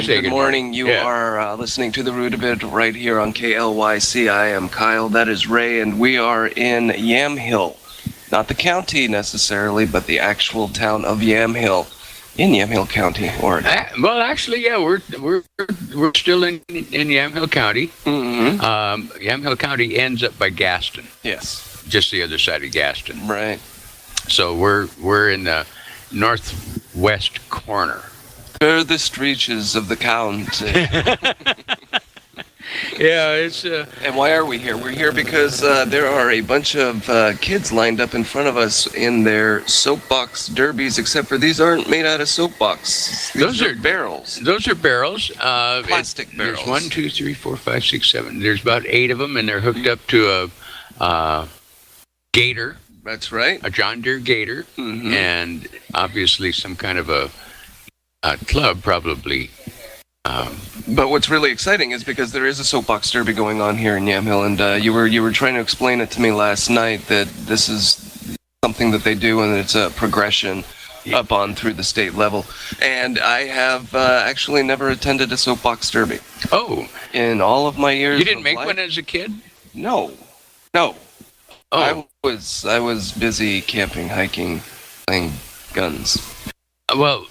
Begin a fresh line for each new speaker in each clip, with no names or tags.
Say
good morning. You
Yeah.
are listening to The Root of It right here on KLYC. I am Kyle, that is Ray, and we are in Yamhill. Not the county necessarily, but the actual town of Yamhill in Yamhill County, Oregon.
Well, actually, yeah, we're still in Yamhill County.
Mm-hmm.
Yamhill County ends up by Gaston,
Yes.
just the other side of Gaston.
Right.
So we're in the northwest corner.
Furthest reaches of the county.
Yeah, it's
And why are we here? We're here because there are a bunch of kids lined up in front of us in their soapbox derbies, except for these aren't made out of soapbox. These are barrels.
Those are barrels.
Plastic barrels.
There's 1, 2, 3, 4, 5, 6, 7. There's about 8 of them, and they're hooked up to a gator.
That's right.
A John Deere gator,
Mm-hmm.
and obviously some kind of a club, probably.
But what's really exciting is because there is a soapbox derby going on here in Yamhill, and you were trying to explain it to me last night that this is something that they do, and it's a progression up on through the state level. And I have actually never attended a soapbox derby
Oh,
in all of my years.
you didn't
of
make
life.
one as a kid?
No.
Oh,
I was busy camping, hiking, playing guns.
well,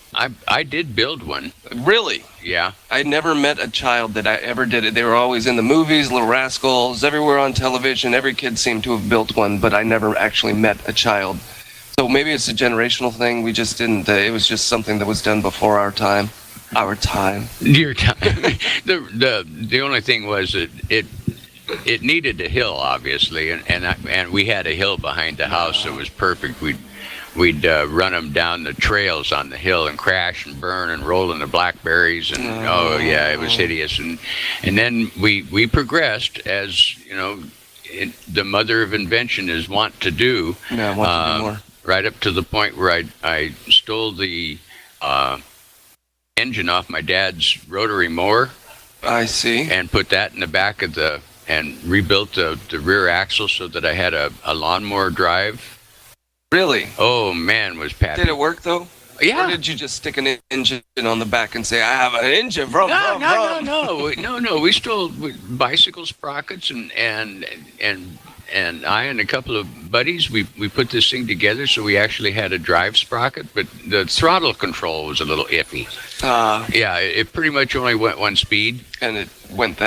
I did build one.
Really?
Yeah.
I never met a child that I ever did it. They were always in the movies, Little Rascals, everywhere on television. Every kid seemed to have built one, but I never actually met a child. So maybe it's a generational thing. We just didn't. It was just something that was done before our time. Our time.
Your time. the only thing was that it needed a hill, obviously, and we had a hill behind the house that was perfect. We'd run them down the trails on the hill and crash and burn and roll in the blackberries, and oh yeah, it was hideous. And then we progressed, as you know, the mother of invention is wont to do.
Yeah, I want to do more.
Right up to the point where I stole the engine off my dad's rotary mower.
I see.
And put that in the back of and rebuilt the rear axle so that I had a lawnmower drive.
Really?
Oh man, was Pappy.
Did it work though?
Yeah.
Or did you just stick an engine on the back and say, "I have an engine from"?
No. We stole bicycle sprockets and I and a couple of buddies, we put this thing together so we actually had a drive sprocket, but the throttle control was a little iffy. Yeah, it pretty much only went one speed.
And it went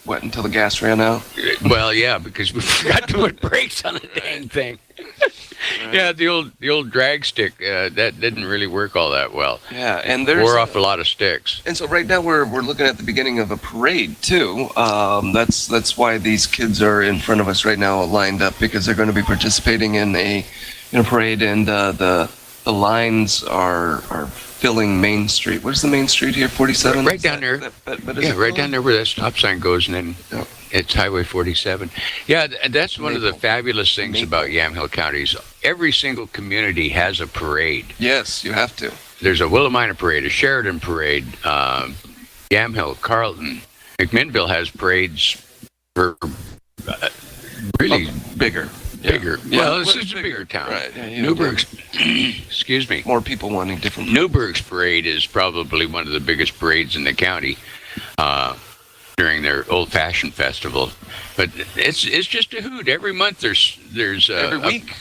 until the gas ran out?
Well, yeah, because we forgot to put brakes on the dang thing. Right. Yeah, the old drag stick, that didn't really work all that well.
Yeah, and there's
wore off a lot of sticks.
And so right now we're looking at the beginning of a parade too. That's why these kids are in front of us right now, lined up, because they're going to be participating in a parade, and the lines are filling Main Street. What is the Main Street here? 47.
Right down there. Right down there where that stop sign goes, and then it's Highway 47. Yeah, that's one of the fabulous things about Yamhill County. Every single community has a parade.
Yes, you have to.
There's a Willamina parade, a Sheridan parade, Yamhill, Carlton. McMinnville has parades for really
bigger.
Bigger.
Yeah.
Well, this is a bigger town.
Right. Yeah,
Newburgh's, excuse me.
More people wanting different.
Newburgh's parade is probably one of the biggest parades in the county during their old-fashioned festival. But it's just a hoot. Every month there's
every week.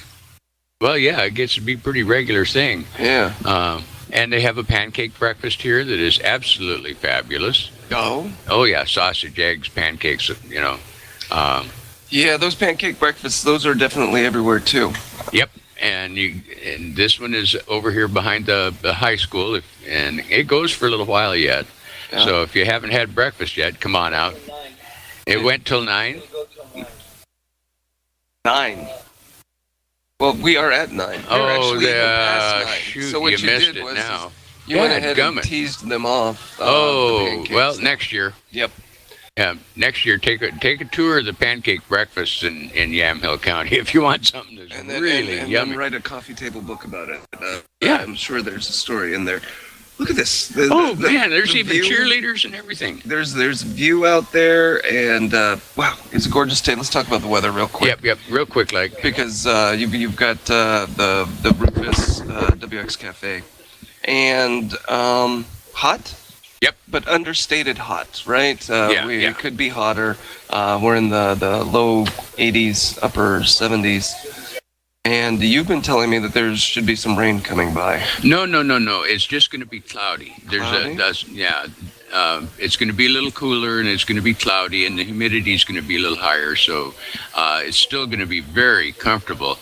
Well, yeah, it gets to be a pretty regular thing.
Yeah.
And they have a pancake breakfast here that is absolutely fabulous. Oh yeah, sausage, eggs, pancakes. You know.
Yeah, those pancake breakfasts, those are definitely everywhere too.
Yep, and this one is over here behind the high school, and it goes for a little while yet. Yeah. So if you haven't had breakfast yet, come on out. It went till 9.
9. Well, we are at 9.
Oh,
shoot!
So what you missed it now.
You went ahead and teased them off.
Oh, well, next year.
Yep.
Yeah, next year take a tour of the pancake breakfasts in Yamhill County if you want something that's really yummy.
And write a coffee table book about it.
Yeah,
I'm sure there's a story in there. Look at this.
Man, there's even cheerleaders and everything.
There's a view out there, and wow, it's a gorgeous day. Let's talk about the weather real quick.
Yep, real quick, like
because you've got the Rufus WX Cafe, and hot.
Yep.
But understated hot, right?
Yeah,
It could be hotter. We're in the low 80s, upper 70s. And you've been telling me that there should be some rain coming by.
No. It's just going to be cloudy. It's going to be a little cooler, and it's going to be cloudy, and the humidity is going to be a little higher. So it's still going to be very comfortable,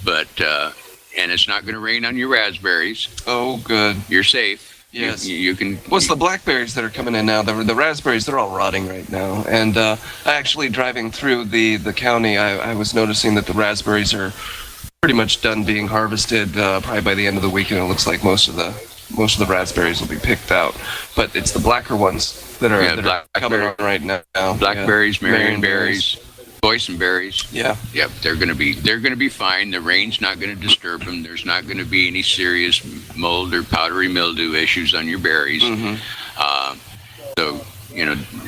but and it's not going to rain on your raspberries.
Oh, good.
You're safe.
Yes.
You can.
What's the blackberries that are coming in now? The raspberries, they're all rotting right now. And actually driving through the county, I was noticing that the raspberries are pretty much done being harvested probably by the end of the week, and it looks like most of the raspberries will be picked out. But it's the blacker ones that are coming on right now.
Blackberries,
yeah.
Marionberries, boysenberries.
Yeah.
Yep, they're going to be fine. The rain's not going to disturb them. There's not going to be any serious mold or powdery mildew issues on your berries.
Mm-hmm.
So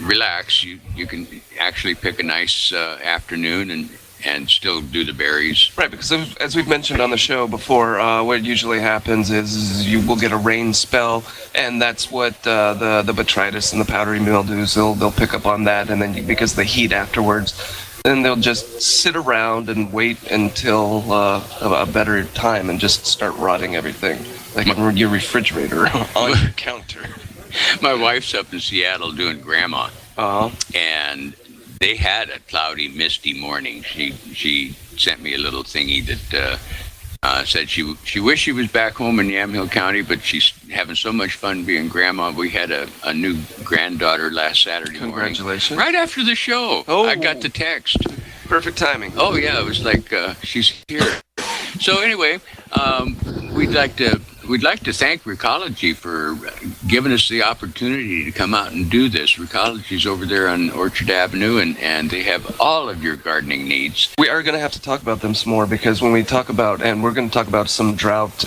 relax. You can actually pick a nice afternoon and still do the berries.
Right, because as we've mentioned on the show before, what usually happens is you will get a rain spell, and that's what the botrytis and the powdery mildews, they'll pick up on that, and then because of the heat afterwards, then they'll just sit around and wait until a better time and just start rotting everything, like in your refrigerator on your counter.
My wife's up in Seattle doing grandma, and they had a cloudy, misty morning. She sent me a little thingy that said she wished she was back home in Yamhill County, but she's having so much fun being grandma. We had a new granddaughter last Saturday morning.
Congratulations.
Right after the show.
Oh.
I got the text.
Perfect timing.
Oh, yeah, it was like she's here. So anyway, we'd like to thank Recology for giving us the opportunity to come out and do this. Recology's over there on Orchard Avenue, and they have all of your gardening needs.
We are going to have to talk about them some more, because when we talk about, and we're going to talk about some drought,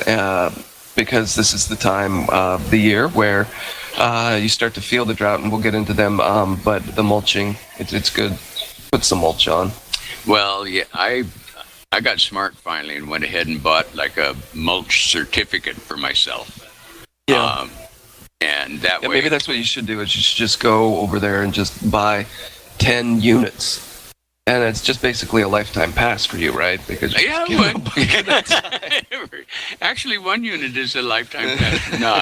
because this is the time of the year where you start to feel the drought, and we'll get into them. But the mulching, it's good. Put some mulch on.
Well, yeah, I got smart finally and went ahead and bought like a mulch certificate for myself.
Yeah.
And that way,
maybe that's what you should do. Is you should just go over there and just buy 10 units, and it's just basically a lifetime pass for you, right? Because
actually, 1 unit is a lifetime pass. No,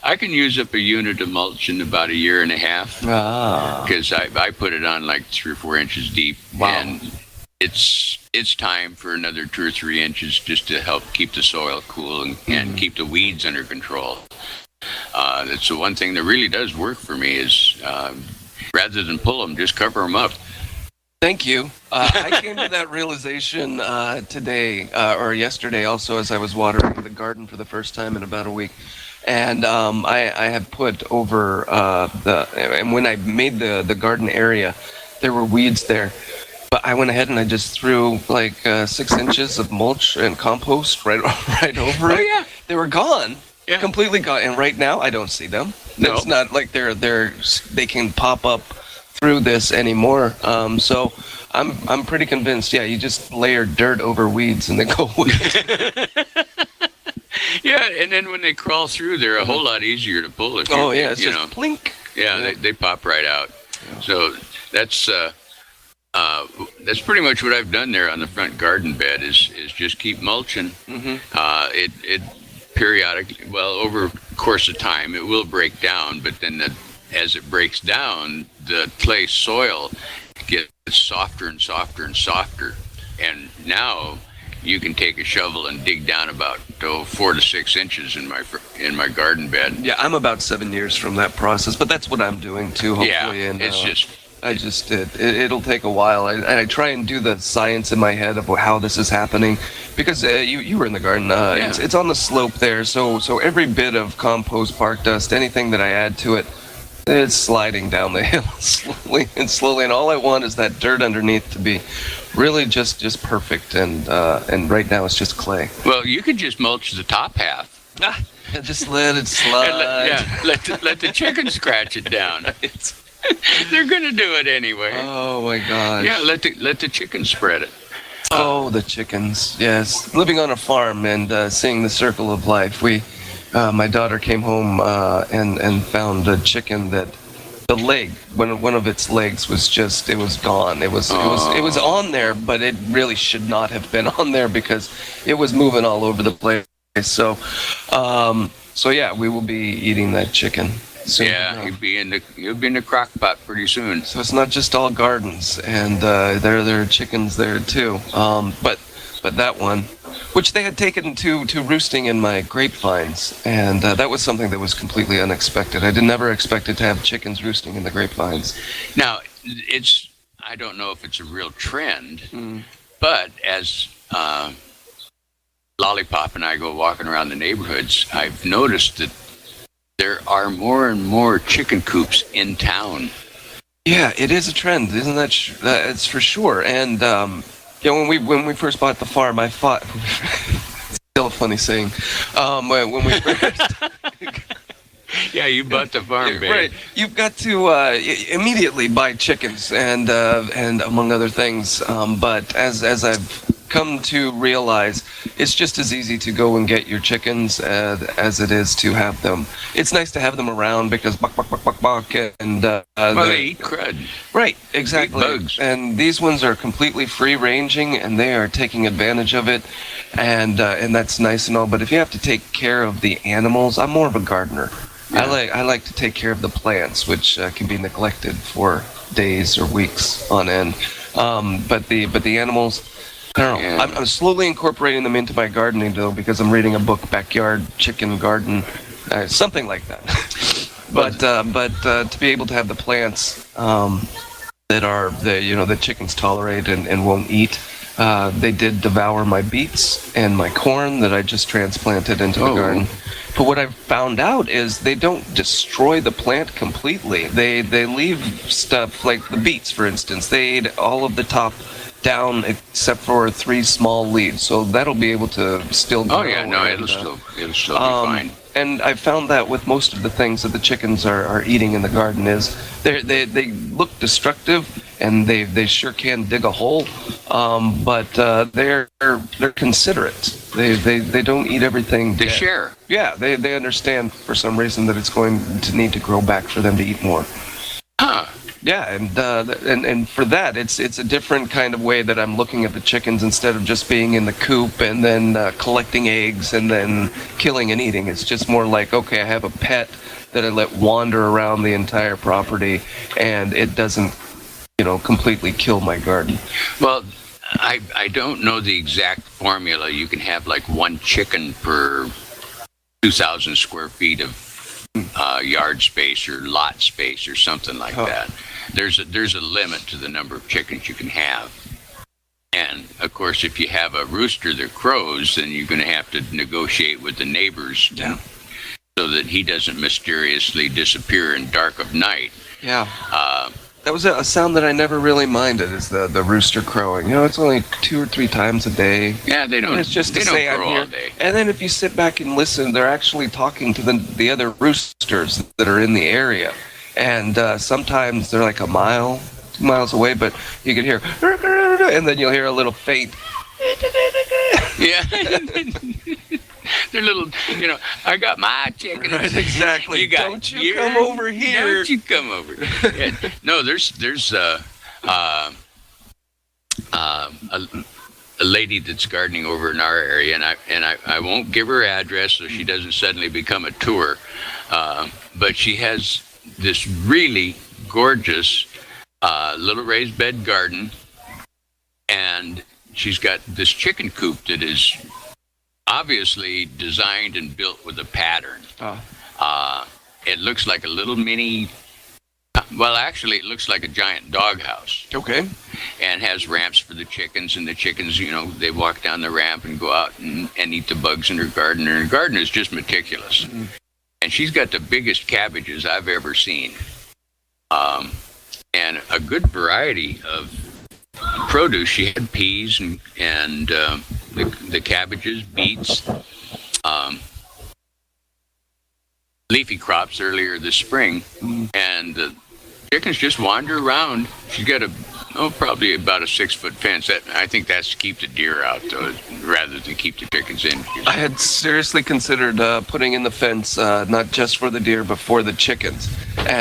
I can use up a unit of mulch in about a year and a half. Because I put it on like 3 or 4 inches deep.
Wow.
And it's time for another 2 or 3 inches just to help keep the soil cool and keep the weeds under control. That's the one thing that really does work for me is rather than pull them, just cover them up.
Thank you. I came to that realization today or yesterday also, as I was watering the garden for the first time in about a week. And I had put over and when I made the garden area, there were weeds there. But I went ahead and I just threw like 6 inches of mulch and compost right over it.
Oh, yeah.
They were gone.
Yeah.
Completely gone. And right now I don't see them.
No.
It's not like they can pop up through this anymore. So I'm pretty convinced. Yeah, you just layer dirt over weeds and they go away.
Yeah, and then when they crawl through, they're a whole lot easier to pull. It's
just plink.
Yeah, they pop right out. Yeah. So that's pretty much what I've done there on the front garden bed is just keep mulching.
Mm-hmm.
It periodically, well, over the course of time, it will break down, but then as it breaks down, the clay soil gets softer and softer and softer. And now you can take a shovel and dig down about 4 to 6 inches in my garden bed.
Yeah, I'm about 7 years from that process, but that's what I'm doing too, hopefully.
Yeah,
and
it's just...
I just did. It'll take a while. I try and do the science in my head of how this is happening, because you were in the garden.
Yeah.
It's on the slope there, so every bit of compost, bark dust, anything that I add to it, it's sliding down the hill slowly. And all I want is that dirt underneath to be really just perfect. And right now it's just clay.
Well, you could just mulch the top half.
Just let it slide.
Let the chickens scratch it down. They're gonna do it anyway.
Oh my gosh.
Yeah, let the chickens spread it.
Oh, the chickens. Yes, living on a farm and seeing the circle of life. my daughter came home and found a chicken that the leg, one of its legs it was gone. It was on there, but it really should not have been on there because it was moving all over the place. So, so yeah, we will be eating that chicken soon.
Yeah, you'll be in the crock pot pretty soon.
So it's not just all gardens, and there are chickens there too. But that one, which they had taken to roosting in my grapevines, and that was something that was completely unexpected. I never expected to have chickens roosting in the grapevines.
Now, I don't know if it's a real trend, but as Lollipop and I go walking around the neighborhoods, I've noticed that there are more and more chicken coops in town.
Yeah, it is a trend, isn't that? It's for sure. And yeah, when we first bought the farm, I thought it's still a funny saying. When we first.
Yeah, you bought the farm, babe.
Right. You've got to immediately buy chickens and among other things. But as I've come to realize, it's just as easy to go and get your chickens as it is to have them. It's nice to have them around because buck, and
they eat crud.
Right, exactly.
Eat bugs.
And these ones are completely free ranging, and they are taking advantage of it, and that's nice and all. But if you have to take care of the animals, I'm more of a gardener. Yeah. I like to take care of the plants, which can be neglected for days or weeks on end. But the animals, I don't know. Yeah. I'm slowly incorporating them into my gardening though, because I'm reading a book, Backyard Chicken Garden, something like that. but to be able to have the plants that are the chickens tolerate and won't eat. They did devour my beets and my corn that I just transplanted into the garden. But what I've found out is they don't destroy the plant completely. They leave stuff like the beets, for instance. They ate all of the top down except for 3 small leaves. So that'll be able to still grow.
Oh yeah, no, it'll still be fine.
And I found that with most of the things that the chickens are eating in the garden is they look destructive and they sure can dig a hole, but they're considerate. They don't eat everything.
They share.
Yeah, they understand for some reason that it's going to need to grow back for them to eat more.
Huh.
Yeah, and for that, it's a different kind of way that I'm looking at the chickens instead of just being in the coop and then collecting eggs and then killing and eating. It's just more like, okay, I have a pet that I let wander around the entire property, and it doesn't, completely kill my garden.
Well, I don't know the exact formula. You can have like 1 chicken per 2,000 square feet of yard space or lot space or something like that. There's a limit to the number of chickens you can have. And of course, if you have a rooster that crows, then you're going to have to negotiate with the neighbors so that he doesn't mysteriously disappear in dark of night.
Yeah. That was a sound that I never really minded, is the rooster crowing. It's only 2 or 3 times a day.
Yeah, they don't.
It's just
they
to
don't
say
crow
I'm here.
all day.
And then if you sit back and listen, they're actually talking to the other roosters that are in the area. And sometimes they're like 1 mile, 2 miles away, but you can hear, and then you'll hear a little faint.
Yeah. They're little, I got my chicken.
Right, exactly. Don't you come over here.
Don't you come over here. Yeah. No, there's a lady that's gardening over in our area, and I won't give her address so she doesn't suddenly become a tour. But she has this really gorgeous little raised bed garden, and she's got this chicken coop that is obviously designed and built with a pattern. It looks like a little mini, well, actually, it looks like a giant doghouse.
Okay.
And has ramps for the chickens, and the chickens, they walk down the ramp and go out and eat the bugs in her garden. And her garden is just meticulous. Mm-hmm. And she's got the biggest cabbages I've ever seen. And a good variety of produce. She had peas and the cabbages, beets, leafy crops earlier this spring, and the chickens just wander around. She's got a probably about a 6-foot fence. I think that's to keep the deer out, though, rather than keep the chickens in.
I had seriously considered putting in the fence, not just for the deer, but for the chickens,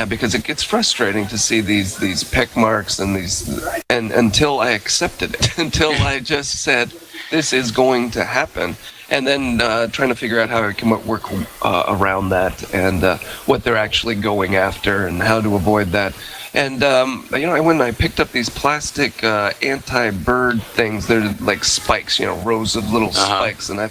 because it gets frustrating to see these peck marks and until I accepted it, until I just said, this is going to happen. And then trying to figure out how I can work around that and what they're actually going after and how to avoid that. And, I went and I picked up these plastic anti-bird things. They're like spikes, rows of little spikes. And I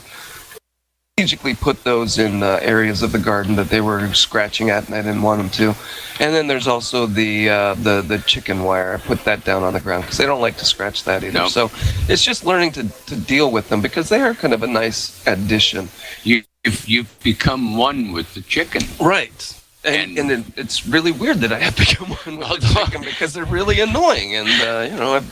strategically put those in areas of the garden that they were scratching at and I didn't want them to. And then there's also the chicken wire. I put that down on the ground because they don't like to scratch that either. Nope. So it's just learning to deal with them because they are kind of a nice addition.
You've become one with the chicken.
Right. And it's really weird that I have become one with the chicken because they're really annoying. And,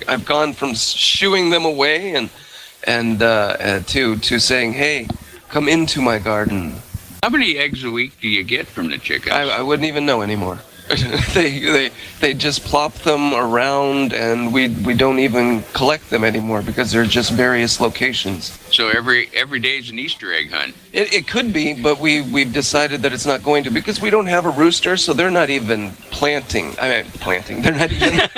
I've gone from shooing them away and to saying, hey, come into my garden.
How many eggs a week do you get from the chickens?
I wouldn't even know anymore. They just plop them around, and we don't even collect them anymore because they're just various locations.
So every day is an Easter egg hunt.
It could be, but we've decided that it's not going to because we don't have a rooster, so they're not even planting. They're not even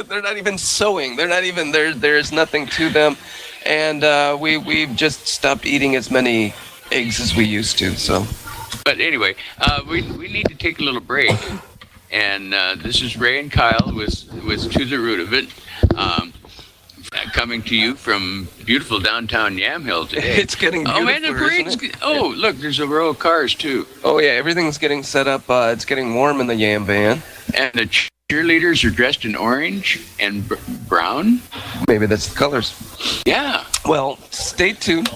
they're not even sowing. They're not even there. There's nothing to them, and we've just stopped eating as many eggs as we used to. So.
But anyway, we need to take a little break, and this is Ray and Kyle with To the Root of It, coming to you from beautiful downtown Yamhill today.
It's getting beautiful.
Oh man, the parade's look, there's a row of cars too.
Oh yeah, everything's getting set up. It's getting warm in the Yam van,
and the cheerleaders are dressed in orange and brown.
Maybe that's the colors.
Yeah.
Well, stay tuned.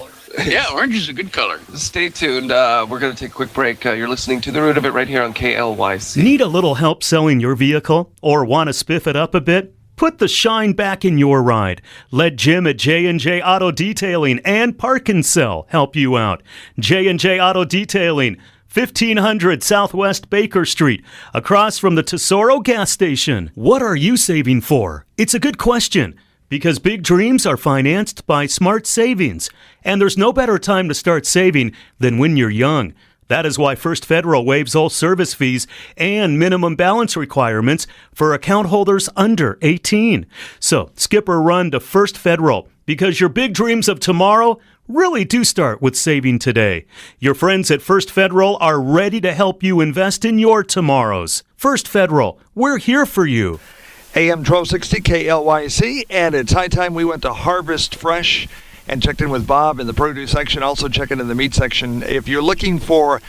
Yeah, orange is a good color.
Stay tuned. We're going to take a quick break. You're listening to The Root of It right here on KLYC.
Need a little help selling your vehicle or want to spiff it up a bit? Put the shine back in your ride. Let Jim at J&J Auto Detailing and Park and Sell help you out. J&J Auto Detailing, 1500 Southwest Baker Street, across from the Tesoro gas station. What are you saving for? It's a good question. Because big dreams are financed by smart savings. And there's no better time to start saving than when you're young. That is why First Federal waives all service fees and minimum balance requirements for account holders under 18. So skip or run to First Federal because your big dreams of tomorrow really do start with saving today. Your friends at First Federal are ready to help you invest in your tomorrows. First Federal, we're here for you.
AM 1260 KLYC, and it's high time we went to Harvest Fresh and checked in with Bob in the produce section, also checking in the meat section. If you're looking for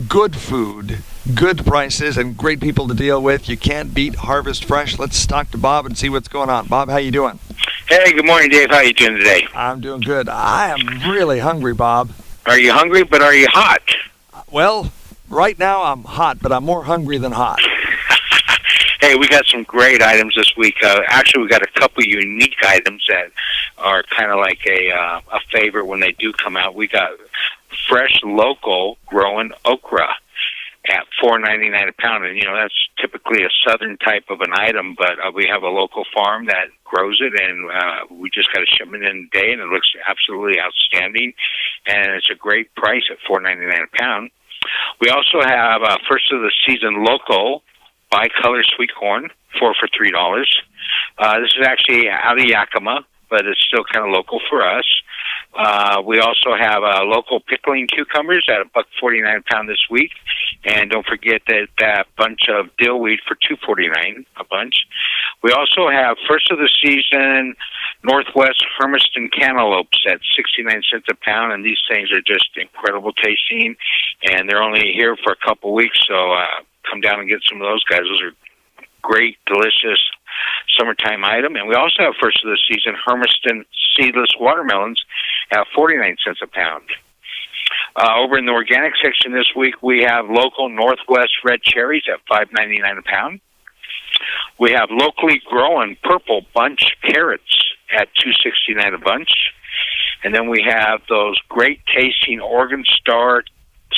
good food, good prices, and great people to deal with, you can't beat Harvest Fresh. Let's talk to Bob and see what's going on. Bob, how you doing?
Hey, good morning, Dave. How are you doing today?
I'm doing good. I am really hungry, Bob.
Are you hungry, but are you hot?
Well, right now I'm hot, but I'm more hungry than hot.
Hey, we got some great items this week. Actually, we got a couple unique items that are kind of like a favorite when they do come out. We got fresh, local, growing okra at $4.99 a pound, and that's typically a southern type of an item. But we have a local farm that grows it, and we just got a shipment in today, and it looks absolutely outstanding. And it's a great price at $4.99 a pound. We also have first of the season local bicolor sweet corn, 4 for $3. This is actually out of Yakima, but it's still kind of local for us. We also have local pickling cucumbers at $1.49 a pound this week, and don't forget that bunch of dill weed for $2.49 a bunch. We also have first of the season Northwest Hermiston cantaloupes at 69 cents a pound, and these things are just incredible tasting, and they're only here for a couple weeks, so come down and get some of those guys. Those are great, delicious summertime item. And we also have first of the season Hermiston seedless watermelons at 49 cents a pound. Over in the organic section this week, we have local Northwest red cherries at $5.99 a pound. We have locally grown purple bunch carrots at $2.69 a bunch. And then we have those great tasting Oregon Star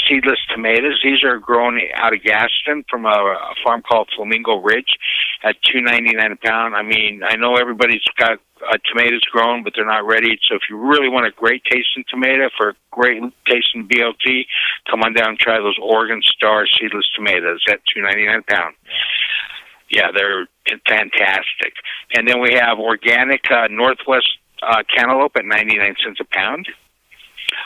seedless tomatoes. These are grown out of Gaston from a farm called Flamingo Ridge, at $2.99 a pound. I mean, I know everybody's got tomatoes grown, but they're not ready. So if you really want a great tasting tomato for a great tasting BLT, come on down and try those Oregon Star seedless tomatoes at $2.99 a pound. Yeah, they're fantastic. And then we have organic Northwest cantaloupe at 99 cents a pound.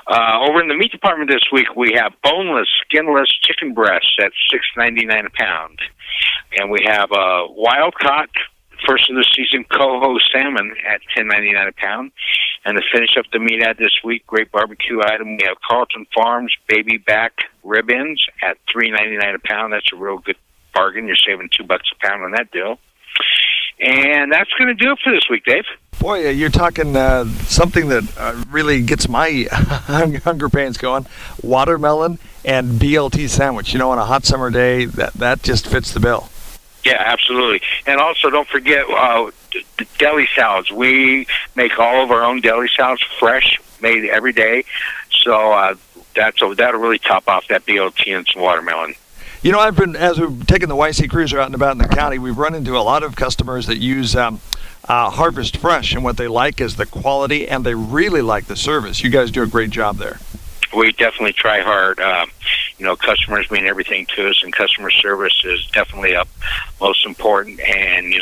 Over in the meat department this week, we have boneless, skinless chicken breasts at $6.99 a pound. And we have wild caught, first of the season coho salmon at $10.99 a pound. And to finish up the meat ad this week, great barbecue item, we have Carlton Farms baby back rib ends at $3.99 a pound. That's a real good bargain. You're saving $2 a pound on that deal. And that's going to do it for this week, Dave.
Boy, you're talking something that really gets my hunger pains going. Watermelon and BLT sandwich. On a hot summer day, that just fits the bill.
Yeah, absolutely. And also, don't forget the deli salads. We make all of our own deli salads, fresh, made every day. So that'll really top off that BLT and some watermelon.
As we've taken the YC Cruiser out and about in the county, we've run into a lot of customers that use Harvest Fresh, and what they like is the quality, and they really like the service. You guys do a great job there.
We definitely try hard. Customers mean everything to us, and customer service is definitely most important. And,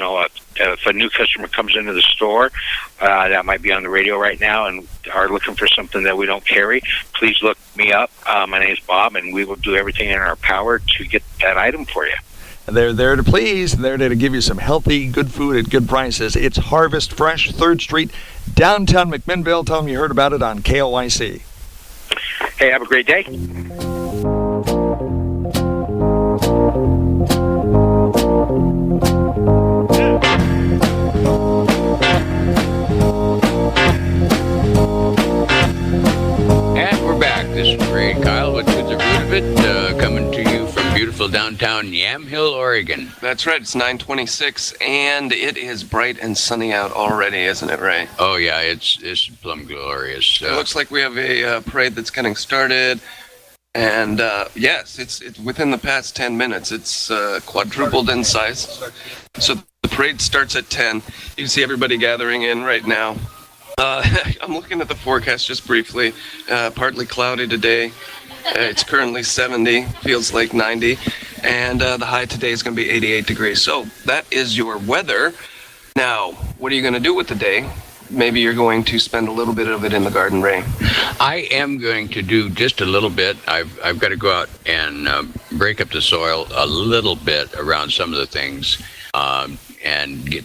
if a new customer comes into the store that might be on the radio right now and are looking for something that we don't carry, please look me up. My name's Bob, and we will do everything in our power to get that item for you.
They're there to please. They're there to give you some healthy, good food at good prices. It's Harvest Fresh, 3rd Street, downtown McMinnville. Tell them you heard about it on KLYC.
Hey, have a great day.
And we're back. This is Ray Kyle with To the Root of It, coming to you from beautiful downtown Yamhill, Oregon.
That's right. It's 9:26, and it is bright and sunny out already, isn't it, Ray?
Oh, yeah, it's plumb glorious.
It looks like we have a parade that's getting started. And yes, it's within the past 10 minutes. It's quadrupled in size. So the parade starts at 10. You can see everybody gathering in right now. I'm looking at the forecast just briefly. Partly cloudy today. It's currently 70, feels like 90. And the high today is going to be 88 degrees. So that is your weather. Now, what are you going to do with the day? Maybe you're going to spend a little bit of it in the garden, Ray.
I am going to do just a little bit. I've got to go out and break up the soil a little bit around some of the things and get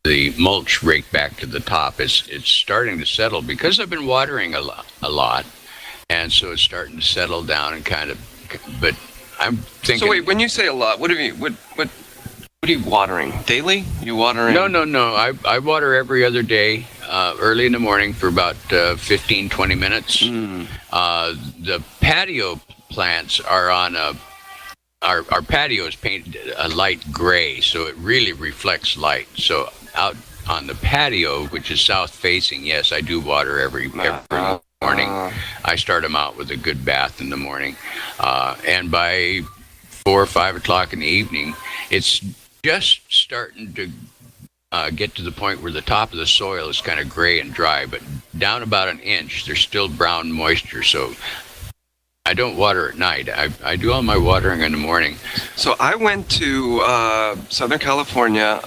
the mulch raked back to the top. It's starting to settle because I've been watering a lot, and so it's starting to settle down and kind of. But I'm thinking.
So wait, when you say a lot, what are you watering? Daily? You watering?
No. I water every other day, early in the morning for about 15, 20 minutes. The patio plants are on our patio is painted a light gray, so it really reflects light. So out on the patio, which is south facing, yes, I do water every morning. I start them out with a good bath in the morning. And by 4 or 5 o'clock in the evening, it's just starting to get to the point where the top of the soil is kind of gray and dry, but down about an inch, there's still brown moisture. So I don't water at night. I do all my watering in the morning.
So I went to Southern California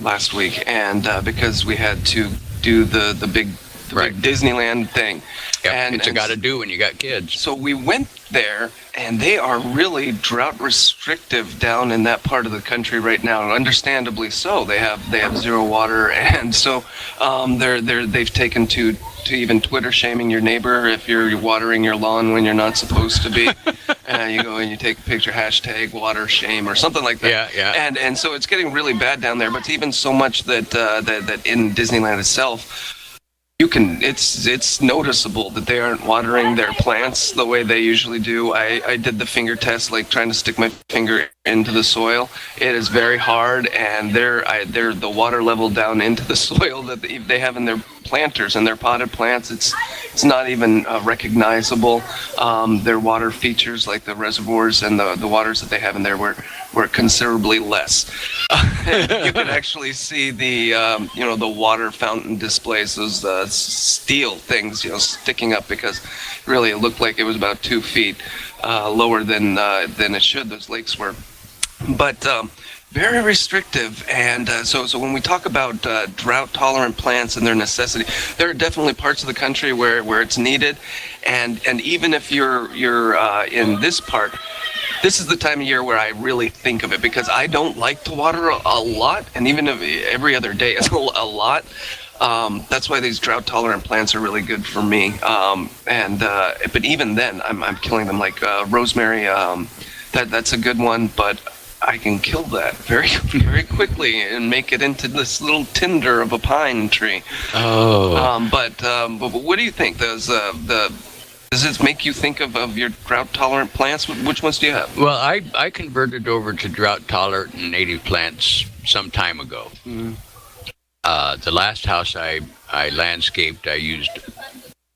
last week, and because we had to do the big Disneyland thing.
Yep, and it's got to do when you got kids.
So we went there, and they are really drought restrictive down in that part of the country right now, and understandably so. They have zero water, and so they've taken to even Twitter shaming your neighbor if you're watering your lawn when you're not supposed to be. You go and you take a picture, #water shame or something like that.
Yeah.
And so it's getting really bad down there. But it's even so much that in Disneyland itself, it's noticeable that they aren't watering their plants the way they usually do. I did the finger test, like trying to stick my finger into the soil. It is very hard, and they're the water level down into the soil that they have in planters, and they're potted plants. It's not even recognizable. Their water features, like the reservoirs and the waters that they have in there, were considerably less. You can actually see the the water fountain displays, those steel things sticking up, because really it looked like it was about 2 feet lower than it should. Those lakes were, but very restrictive. And so when we talk about drought tolerant plants and their necessity, there are definitely parts of the country where it's needed, and even if you're in this part, this is the time of year where I really think of it, because I don't like to water a lot, and even if every other day is a lot. That's why these drought tolerant plants are really good for me. But even then, I'm killing them. Like rosemary, that's a good one, but I can kill that very, very quickly and make it into this little tinder of a pine tree.
Oh.
But what do you think? Does this make you think of your drought-tolerant plants? Which ones do you have?
Well, I converted over to drought-tolerant and native plants some time ago.
Mm.
The last house I landscaped, I used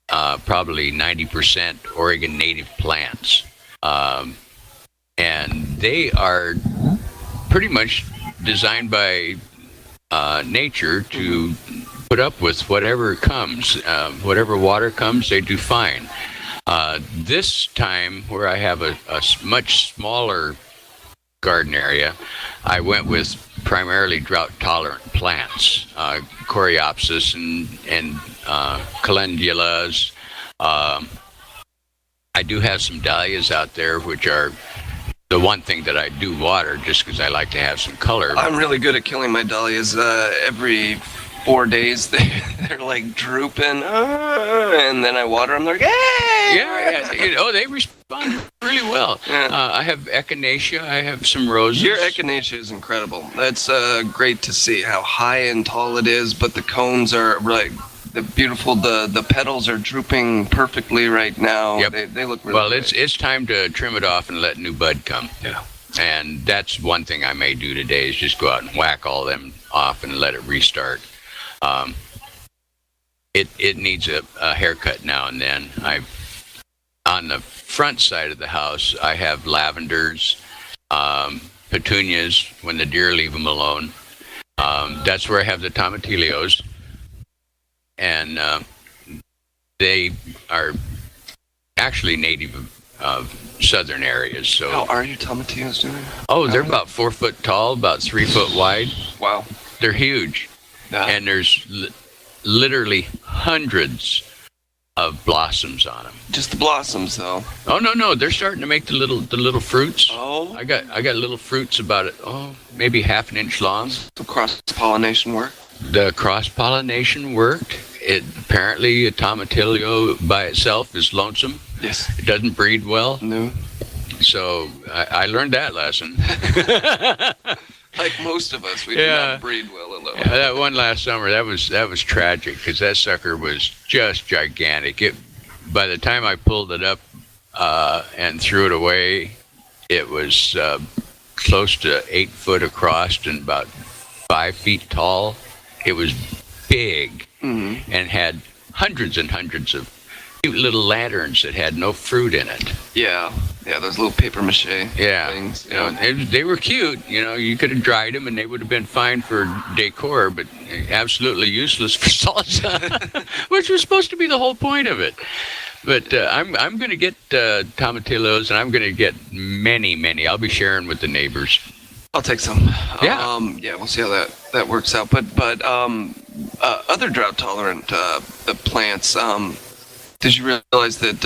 probably 90% Oregon native plants. And they are pretty much designed by nature to put up with whatever comes. Whatever water comes, they do fine. This time, where I have a much smaller garden area, I went with primarily drought-tolerant plants, coreopsis and calendulas. I do have some dahlias out there, which are the one thing that I do water just because I like to have some color.
I'm really good at killing my dahlias. Every 4 days, they're like drooping, and then I water them. They're like, hey!
Yeah. They respond really well.
Yeah.
I have echinacea. I have some roses.
Your echinacea is incredible. That's great to see how high and tall it is, but the cones are like beautiful. The petals are drooping perfectly right now.
Yep.
They look really
well.
great.
It's time to trim it off and let new bud come.
Yeah.
And that's one thing I may do today, is just go out and whack all them off and let it restart. It needs a haircut now and then. On the front side of the house, I have lavenders, petunias when the deer leave them alone. That's where I have the tomatillos, and they are actually native of southern areas. So
How are your tomatillos doing?
they're about 4 foot tall, about 3 foot wide.
Wow.
They're huge.
Yeah.
And there's literally hundreds of blossoms on them.
Just the blossoms, though.
Oh no, they're starting to make the little fruits.
Oh.
I got little fruits about maybe half an inch long.
The cross-pollination work?
The cross pollination worked. Apparently a tomatillo by itself is lonesome.
Yes.
It doesn't breed well.
No.
So I learned that lesson.
Like most of us, we do not breed well alone.
Yeah, that one last summer, that was tragic, because that sucker was just gigantic. By the time I pulled it up and threw it away, it was close to 8 foot across and about 5 feet tall. It was big and had hundreds and hundreds of cute little lanterns that had no fruit in it.
Yeah, those little paper mache things.
They were cute. You could have dried them and they would have been fine for decor, but absolutely useless for salsa, which was supposed to be the whole point of it. But I'm going to get tomatillos, and I'm going to get many. I'll be sharing with the neighbors.
I'll take some.
Yeah.
We'll see how that works out. But other drought tolerant plants. Did you realize that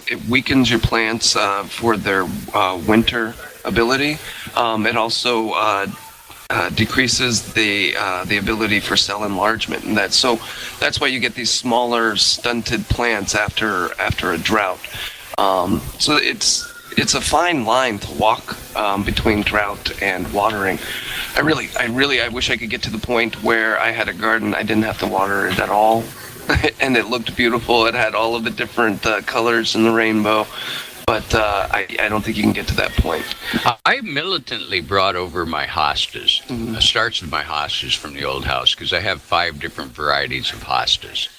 it weakens your plants for their winter ability? It also decreases the ability for cell enlargement, and that's why you get these smaller, stunted plants after a drought. So it's a fine line to walk between drought and watering. I wish I could get to the point where I had a garden I didn't have to water it at all. And it looked beautiful. It had all of the different colors in the rainbow. but I don't think you can get to that point.
I militantly brought over my hostas, starts with my hostas from the old house, because I have 5 different varieties of hostas.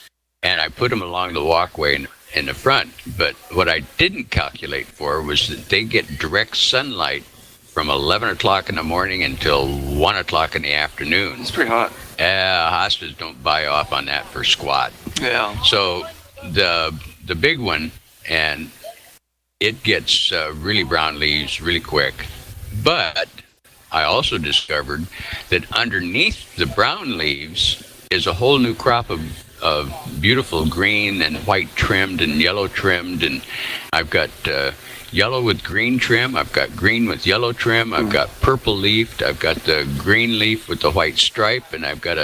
And I put them along the walkway in the front. But what I didn't calculate for was that they get direct sunlight from 11 o'clock in the morning until 1 o'clock in the afternoon.
It's pretty hot.
Hostas don't buy off on that for squat.
Yeah.
So the big one, and it gets really brown leaves really quick. But I also discovered that underneath the brown leaves is a whole new crop of beautiful green and white trimmed and yellow trimmed, and I've got yellow with green trim, I've got green with yellow trim, I've got purple leafed, I've got the green leaf with the white stripe, and I've got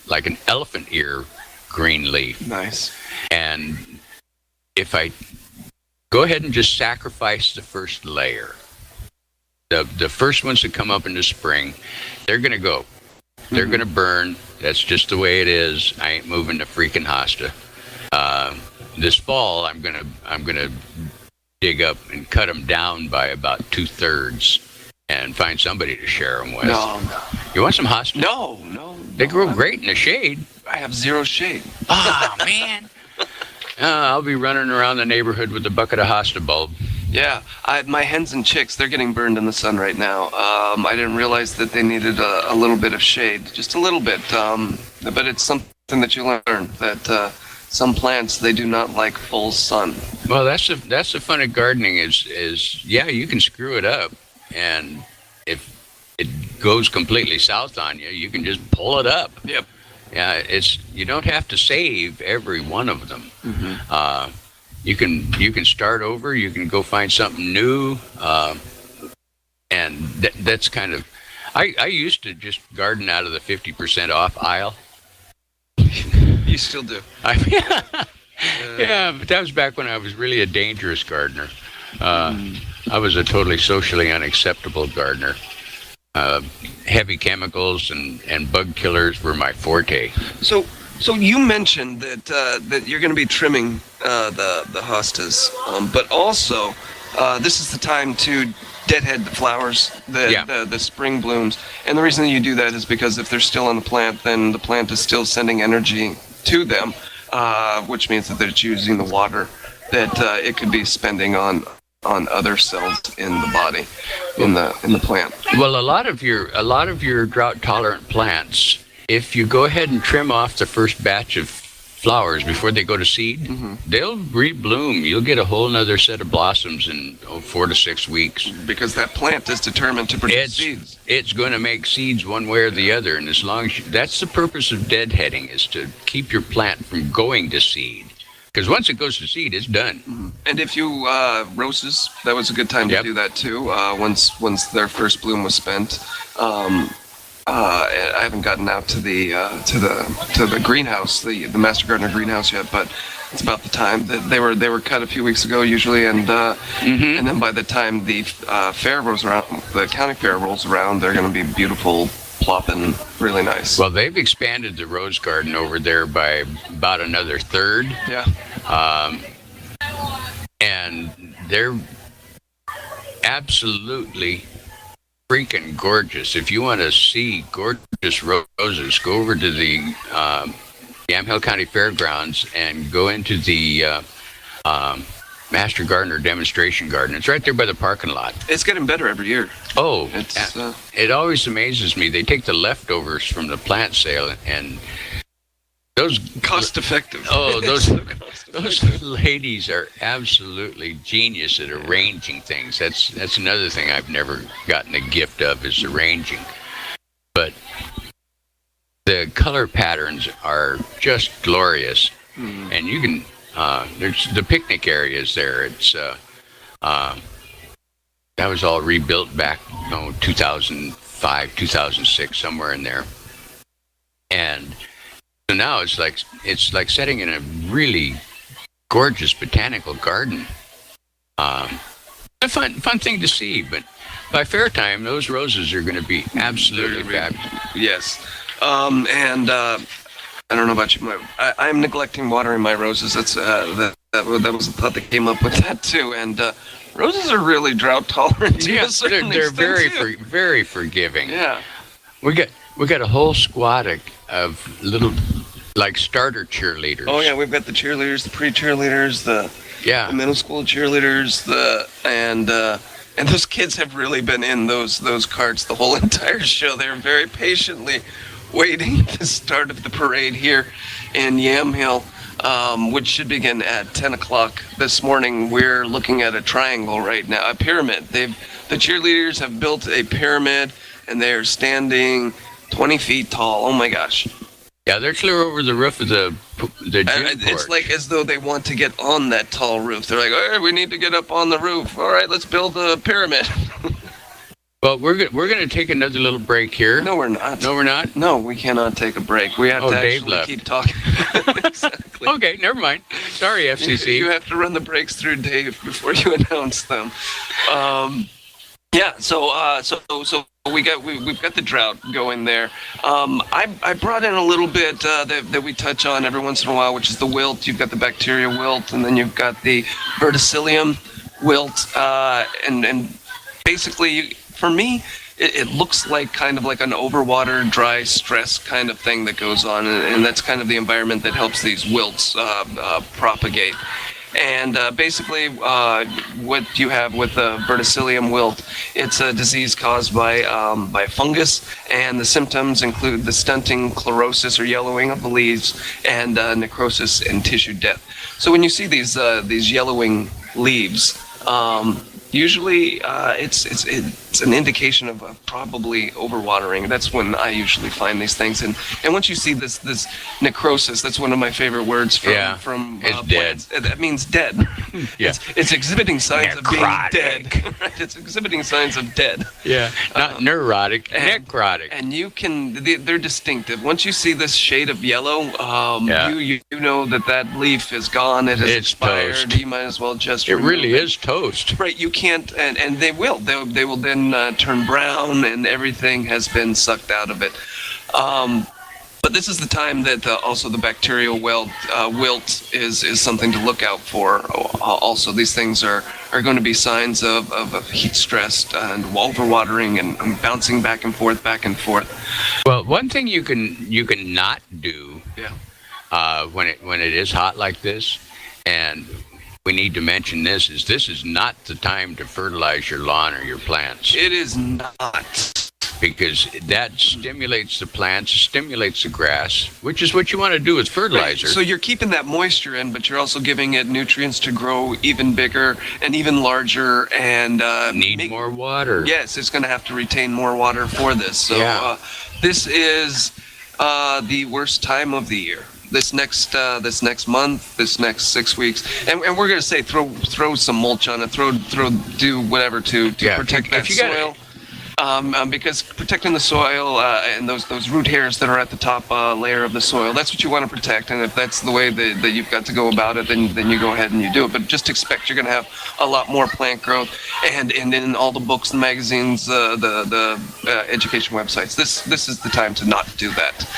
like an elephant ear green leaf.
Nice.
And if I go ahead and just sacrifice the first layer, the first ones that come up in the spring, they're gonna go. They're gonna burn. That's just the way it is. I ain't moving the freaking hosta. This fall, I'm gonna dig up and cut them down by about 2/3, and find somebody to share them with.
No.
You want some hosta?
No.
They grow great in the shade.
I have zero shade.
Ah, man. I'll be running around the neighborhood with a bucket of hosta bulb.
Yeah, my hens and chicks, they're getting burned in the sun right now. I didn't realize that they needed a little bit of shade, just a little bit. But it's something that you learn, that some plants, they do not like full sun.
Well, that's the fun of gardening is yeah, you can screw it up, and if it goes completely south on you, you can just pull it up.
Yep.
Yeah, you don't have to save every one of them. You can start over. You can go find something new, and that's kind of. I used to just garden out of the 50% off aisle.
You still do.
Yeah, but that was back when I was really a dangerous gardener. I was a totally socially unacceptable gardener. Heavy chemicals and bug killers were my forte.
So you mentioned that you're going to be trimming the hostas, but also this is the time to deadhead the flowers, the spring blooms. And the reason that you do that is because if they're still on the plant, then the plant is still sending energy to them, which means that they're using the water that it could be spending on other cells in the body, in the plant.
Well, a lot of your drought tolerant plants, if you go ahead and trim off the first batch of flowers before they go to seed, they'll rebloom. You'll get a whole nother set of blossoms in 4 to 6 weeks.
Because that plant is determined to produce seeds.
It's going to make seeds one way or the other, and as long as that's the purpose of deadheading, is to keep your plant from going to seed. Because once it goes to seed, it's done.
And if you roses, that was a good time to do that too. Once their first bloom was spent. I haven't gotten out to the greenhouse, the Master Gardener greenhouse yet, but it's about the time that they were cut a few weeks ago usually, and then by the time the fair rolls around, the county fair rolls around, they're going to be beautiful, plopping, really nice.
Well, they've expanded the rose garden over there by about another third.
Yeah.
And they're absolutely freaking gorgeous. If you want to see gorgeous roses, go over to the Yamhill County Fairgrounds and go into the Master Gardener demonstration garden. It's right there by the parking lot.
It's getting better every year.
Oh, it always amazes me. They take the leftovers from the plant sale, and those
cost effective.
Oh, those ladies are absolutely genius at arranging things. That's another thing I've never gotten the gift of, is arranging. But the color patterns are just glorious, and you can. There's the picnic areas there. It's that was all rebuilt back 2005, 2006, somewhere in there, and. So now it's like setting in a really gorgeous botanical garden. A fun thing to see, but by fair time, those roses are going to be absolutely fabulous.
Yes, and I don't know about you, I'm neglecting watering my roses. That's that was a thought that came up with that too. And roses are really drought tolerant to
Yeah,
a certain
they're
extent, too.
very forgiving.
Yeah.
We got a whole squad of little like starter cheerleaders.
Oh yeah, we've got the cheerleaders, the pre-cheerleaders, the
Yeah.
middle school cheerleaders, and those kids have really been in those carts the whole entire show. They're very patiently waiting the start of the parade here in Yamhill, which should begin at 10 o'clock this morning. We're looking at a triangle right now, a pyramid. The cheerleaders have built a pyramid, and they are standing 20 feet tall. Oh my gosh.
Yeah, they're clear over the roof of the gym
It's
porch.
like as though they want to get on that tall roof. They're like, "Hey, we need to get up on the roof. All right, let's build a pyramid."
Well, we're going to take another little break here.
No, we're not.
No, we're not.
No, we cannot take a break. We have
Oh,
to
Dave
actually
left.
keep talking. Exactly.
Okay, never mind. Sorry, FCC.
You have to run the breaks through Dave before you announce them. Yeah. So we've got the drought going there. I brought in a little bit that we touch on every once in a while, which is the wilt. You've got the bacteria wilt, and then you've got the verticillium wilt, and basically, for me, it looks like kind of like an overwater, dry stress kind of thing that goes on, and that's kind of the environment that helps these wilts propagate. And basically, what you have with the verticillium wilt, it's a disease caused by fungus, and the symptoms include the stunting, chlorosis or yellowing of the leaves, and necrosis and tissue death. So when you see these yellowing leaves, usually it's an indication of probably overwatering. That's when I usually find these things. And once you see this necrosis, that's one of my favorite words from
it's
plants. That means dead.
Yeah.
It's exhibiting signs of being
Necrotic.
dead. Right? It's exhibiting signs of dead.
Yeah, not neurotic,
and-
necrotic.
And they're distinctive. Once you see this shade of yellow, you know that leaf is gone. It has
It's
expired.
toast.
You might as well just
It
remove
really is toast.
Right, you can't, and they will. They will then turn brown, and everything has been sucked out of it. But this is the time that also the bacterial wilt is something to look out for. Also, these things are going to be signs of heat stress and overwatering and bouncing back and forth.
Well, one thing you can not do
Yeah.
when it is hot like this, and we need to mention this is not the time to fertilize your lawn or your plants,
It is not.
because that stimulates the plants, stimulates the grass, which is what you want to do with fertilizer.
So you're keeping that moisture in, but you're also giving it nutrients to grow even bigger and even larger and
Need more water.
Yes, it's going to have to retain more water for this. So this is the worst time of the year. This next month, this next 6 weeks, and we're going to say throw some mulch on it, do whatever to protect that soil. Because protecting the soil and those root hairs that are at the top layer of the soil, that's what you want to protect. And if that's the way that you've got to go about it, then you go ahead and you do it. But just expect you're going to have a lot more plant growth. And in all the books and magazines, the education websites, this is the time to not do that.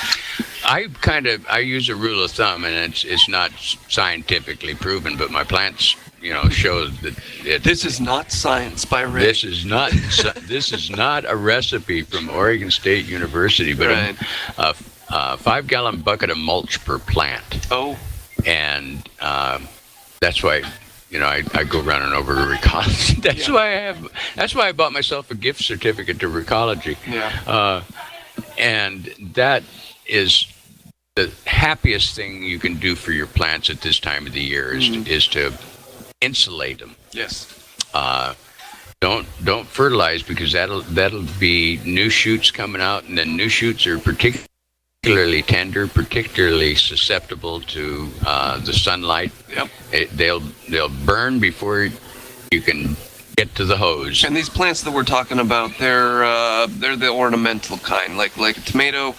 I use a rule of thumb, and it's not scientifically proven, but my plants, show that
This is not science by Rick.
this is not a recipe from Oregon State University, but
Right.
a 5-gallon bucket of mulch per plant,
Oh,
and that's why. I go running over to Recology. That's why I bought myself a gift certificate to Recology.
yeah.
And that is the happiest thing you can do for your plants at this time of the year is to insulate them.
Yes.
Don't fertilize, because that'll be new shoots coming out, and then new shoots are particularly tender, particularly susceptible to the sunlight.
Yep.
They'll burn before you can get to the hose.
And these plants that we're talking about, they're the ornamental kind, like a tomato.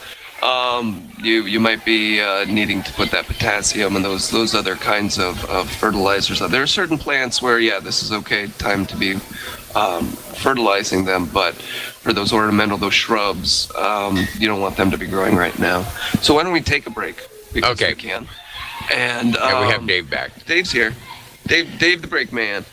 You might be needing to put that potassium and those other kinds of fertilizers. There are certain plants where this is okay time to be fertilizing them, but for those ornamental, those shrubs, you don't want them to be growing right now. So why don't we take a break? Because
Okay.
we can. And
Yeah, we have Dave back.
Dave's here. Dave the Brake Man.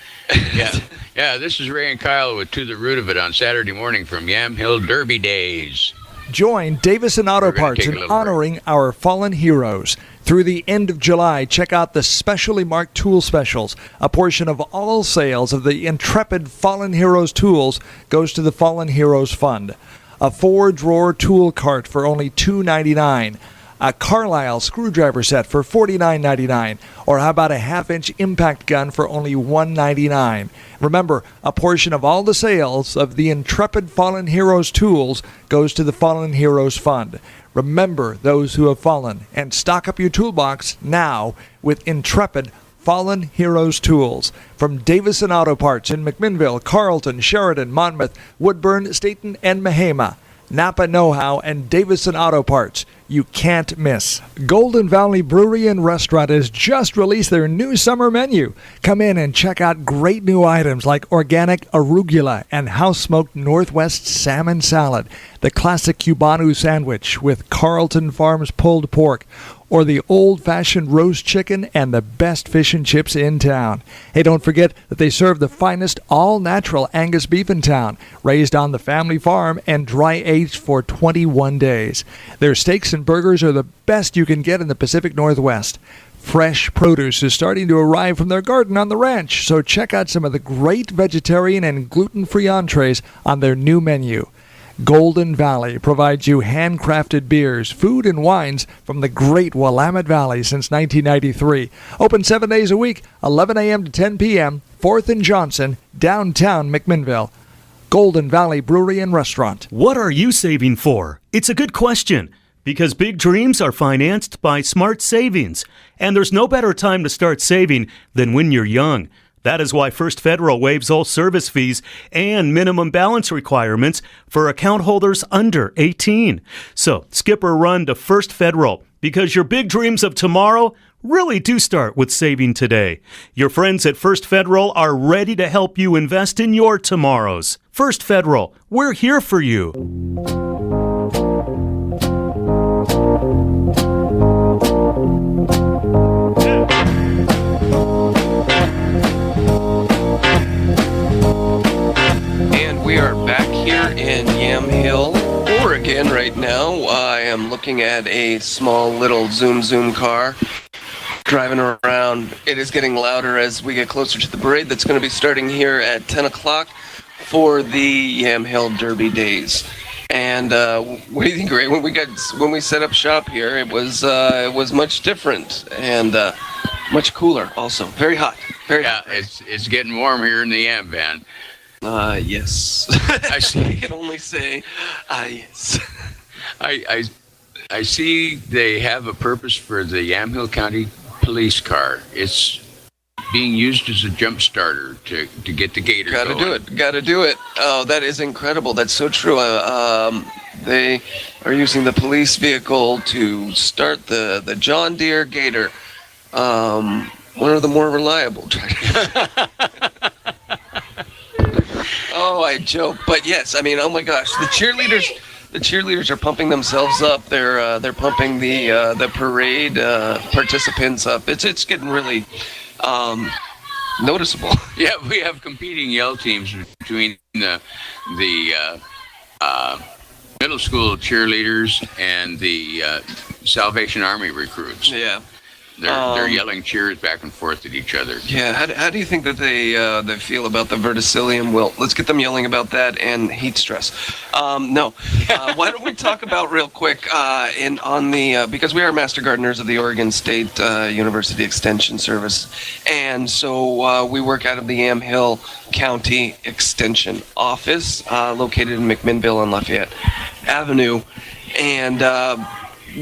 Yeah, this is Ray and Kyle with To the Root of It on Saturday morning from Yam Hill Derby Days.
Join Davison Auto
We're gonna
Parts
take a
in
little
honoring our fallen heroes. Through the end of July, check out the specially marked tool specials. A portion of all sales of the Intrepid Fallen Heroes tools goes to the Fallen Heroes Fund. A 4-drawer tool cart for only $2.99. A Carlisle screwdriver set for $49.99. Or how about a half-inch impact gun for only $1.99? Remember, a portion of all the sales of the Intrepid Fallen Heroes tools goes to the Fallen Heroes Fund. Remember those who have fallen, and stock up your toolbox now with Intrepid Fallen Heroes tools. From Davison Auto Parts in McMinnville, Carlton, Sheridan, Monmouth, Woodburn, Staten, and Mahama. Napa Know-How and Davison Auto Parts. You can't miss. Golden Valley Brewery and Restaurant has just released their new summer menu. Come in and check out great new items like organic arugula and house-smoked Northwest salmon salad, the classic Cubano sandwich with Carlton Farms pulled pork, or the old-fashioned roast chicken and the best fish and chips in town. Hey, don't forget that they serve the finest all-natural Angus beef in town, raised on the family farm and dry-aged for 21 days. Their steaks and burgers are the best you can get in the Pacific Northwest. Fresh produce is starting to arrive from their garden on the ranch, so check out some of the great vegetarian and gluten-free entrees on their new menu. Golden Valley provides you handcrafted beers, food, and wines from the great Willamette Valley since 1993. Open 7 days a week, 11 a.m. to 10 p.m., 4th and Johnson, downtown McMinnville. Golden Valley Brewery and Restaurant.
What are you saving for? It's a good question, because big dreams are financed by smart savings, and there's no better time to start saving than when you're young. That is why First Federal waives all service fees and minimum balance requirements for account holders under 18. So skip or run to First Federal, because your big dreams of tomorrow really do start with saving today. Your friends at First Federal are ready to help you invest in your tomorrows. First Federal, we're here for you.
We are back here in Yam Hill, Oregon right now. I am looking at a small little Zoom car driving around. It is getting louder as we get closer to the parade that's going to be starting here at 10 o'clock for the Yam Hill Derby Days. And what do you think, Ray? When we set up shop here, it was much different and much cooler. Also, very hot. Very hot.
It's getting warm here in the Yam van.
Yes. I can only say, yes.
I see they have a purpose for the Yamhill County police car. It's being used as a jump starter to get the gator going.
Gotta do it. Oh, that is incredible. That's so true. They are using the police vehicle to start the John Deere Gator. One of the more reliable tractors. Oh, I joke, but yes, I mean, oh my gosh, the cheerleaders are pumping themselves up. They're pumping the parade participants up. It's getting really noticeable.
Yeah, we have competing yell teams between the middle school cheerleaders and the Salvation Army recruits.
Yeah.
They're yelling cheers back and forth at each other.
Yeah, how do you think that they feel about the verticillium wilt? Let's get them yelling about that and heat stress. No, why don't we talk about real quick because we are Master Gardeners of the Oregon State University Extension Service, and so we work out of the Yamhill County Extension Office located in McMinnville on Lafayette Avenue, and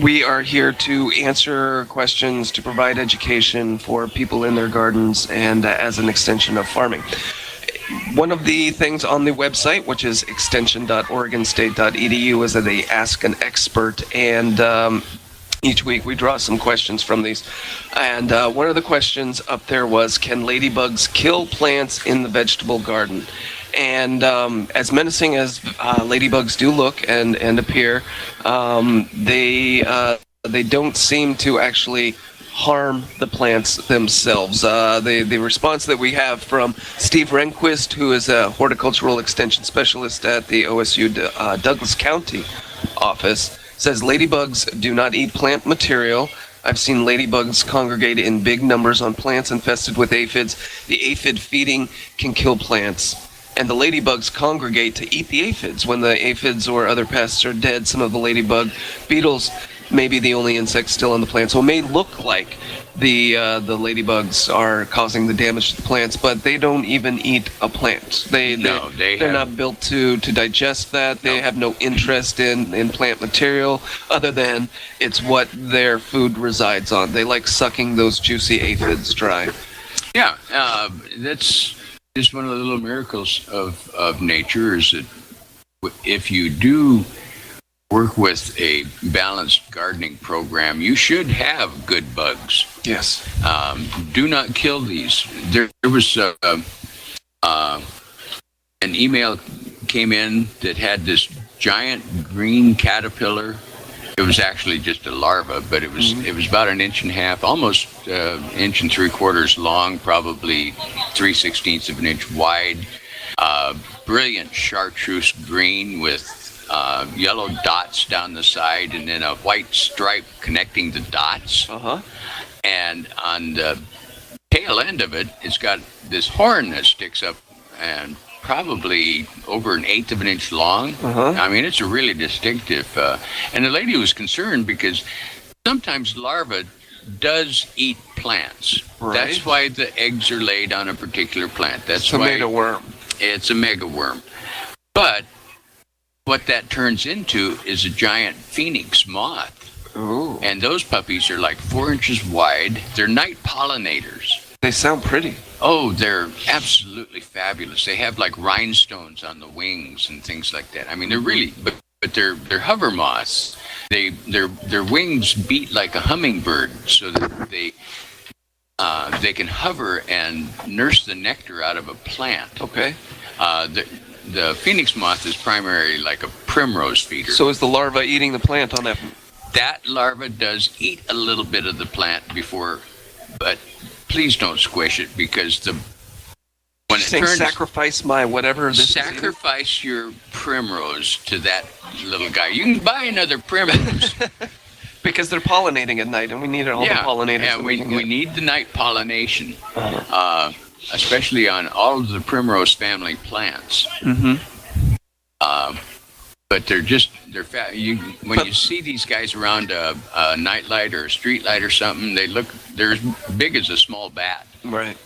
we are here to answer questions, to provide education for people in their gardens, and as an extension of farming. One of the things on the website, which is extension.oregonstate.edu, is that they ask an expert, and each week we draw some questions from these. And one of the questions up there was, can ladybugs kill plants in the vegetable garden? And as menacing as ladybugs do look and appear, they don't seem to actually harm the plants themselves. The response that we have from Steve Rehnquist, who is a horticultural extension specialist at the OSU Douglas County office, says ladybugs do not eat plant material. I've seen ladybugs congregate in big numbers on plants infested with aphids. The aphid feeding can kill plants, and the ladybugs congregate to eat the aphids. When the aphids or other pests are dead, some of the ladybug beetles may be the only insects still on the plant. So it may look like the ladybugs are causing the damage to the plants, but they don't even eat a plant. They're not built to digest that. They have no interest in plant material other than it's what their food resides on. They like sucking those juicy aphids dry.
Yeah, that's just one of the little miracles of nature, is that if you do work with a balanced gardening program, you should have good bugs.
Yes.
Do not kill these. There was an email came in that had this giant green caterpillar. It was actually just a larva, but it was about 1.5 inches, almost 1 3/4 inches long, probably 3/16 of an inch wide. Brilliant chartreuse green with yellow dots down the side, and then a white stripe connecting the dots. And on the tail end of it, it's got this horn that sticks up, and probably over 1/8 of an inch long. I mean, it's a really distinctive. And the lady was concerned because sometimes larva does eat plants.
Right.
That's why the eggs are laid on a particular plant. That's
It's a
why
megaworm.
it's a megaworm. But what that turns into is a giant phoenix moth.
Ooh.
And those puppies are like 4 inches wide. They're night pollinators.
They sound pretty.
Oh, they're absolutely fabulous. They have like rhinestones on the wings and things like that. I mean, they're really, but they're hover moths. Their wings beat like a hummingbird, so that they can hover and nurse the nectar out of a plant.
Okay.
The phoenix moth is primarily like a primrose feeder.
So is the larva eating the plant on that?
That larva does eat a little bit of the plant before, but please don't squish it, because when it turns,
sacrifice my whatever this
sacrifice your primrose to that little guy. You can buy another primrose.
because they're pollinating at night, and we need all the pollinators.
Yeah,
that
we
can get.
need the night pollination, especially on all of the primrose family plants. But they're when you see these guys around a nightlight or a street light or something, they're as big as a small bat.
Right.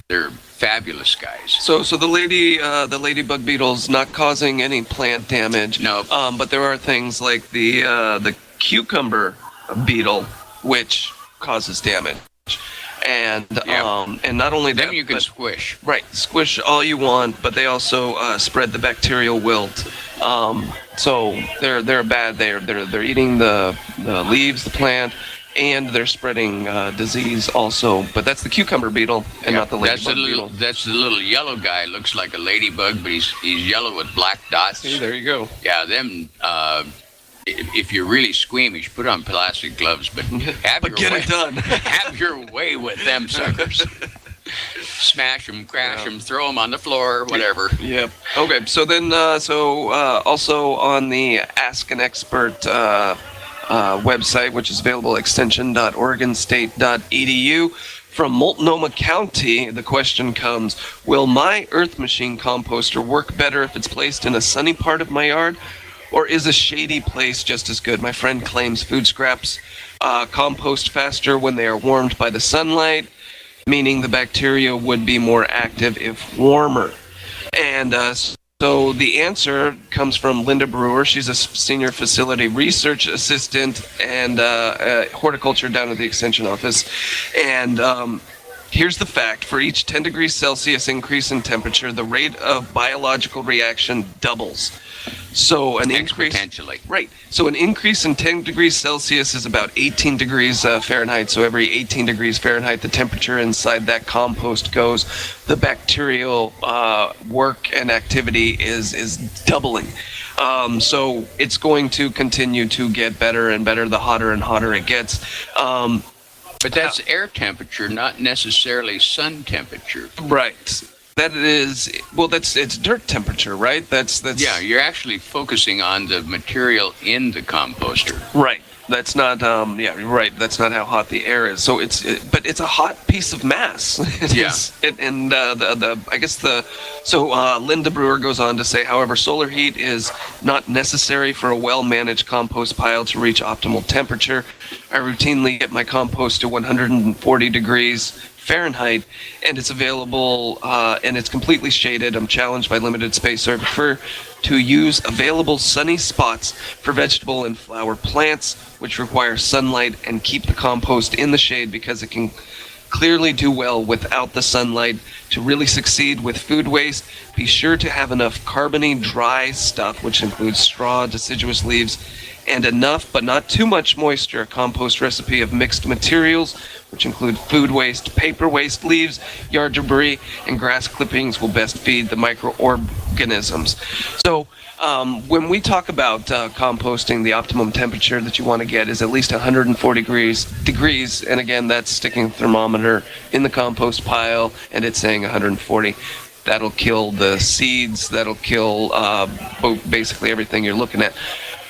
They're fabulous guys.
So the ladybug beetle's not causing any plant damage.
No.
But there are things like the cucumber beetle, which causes damage. And and not only that,
Them you can squish.
Right, squish all you want, but they also spread the bacterial wilt. So they're bad. They're eating the leaves, the plant, and they're spreading disease also. But that's the cucumber beetle, and not the ladybug beetle.
That's the little yellow guy. Looks like a ladybug, but he's yellow with black dots.
See, there you go.
Yeah, them. If you're really squeamish, put on plastic gloves, but
Get it done.
Have your way with them suckers. Smash them, crash them, throw them on the floor, whatever.
Yep. Okay. So then, also on the Ask an Expert website, which is available at extension.oregonstate.edu. From Multnomah County, the question comes: will my Earth Machine composter work better if it's placed in a sunny part of my yard? Or is a shady place just as good? My friend claims food scraps compost faster when they are warmed by the sunlight, meaning the bacteria would be more active if warmer. And so the answer comes from Linda Brewer. She's a senior facility research assistant and horticulture down at the Extension office. And here's the fact: for each 10 degrees Celsius increase in temperature, the rate of biological reaction doubles. So an increase, right? So an increase in 10 degrees Celsius is about 18 degrees Fahrenheit. So every 18 degrees Fahrenheit, the temperature inside that compost goes. The bacterial work and activity is doubling. So it's going to continue to get better and better the hotter and hotter it gets.
But that's air temperature, not necessarily sun temperature.
Right. That is, well, it's dirt temperature, right? That's
Yeah, you're actually focusing on the material in the composter.
right. That's not, yeah, you're right. That's not how hot the air is. So but it's a hot piece of mass.
Yeah.
Linda Brewer goes on to say, however, solar heat is not necessary for a well-managed compost pile to reach optimal temperature. I routinely get my compost to 140 degrees Fahrenheit, and it's available, and it's completely shaded. I'm challenged by limited space, so I prefer to use available sunny spots for vegetable and flower plants, which require sunlight, and keep the compost in the shade because it can clearly do well without the sunlight. To really succeed with food waste, be sure to have enough carbony dry stuff, which includes straw, deciduous leaves, and enough but not too much moisture. A compost recipe of mixed materials, which include food waste, paper waste, leaves, yard debris, and grass clippings, will best feed the microorganisms. So when we talk about composting, the optimum temperature that you want to get is at least 140 degrees, and again, that's sticking a thermometer in the compost pile, and it's saying 140. That'll kill the seeds, that'll kill basically everything you're looking at.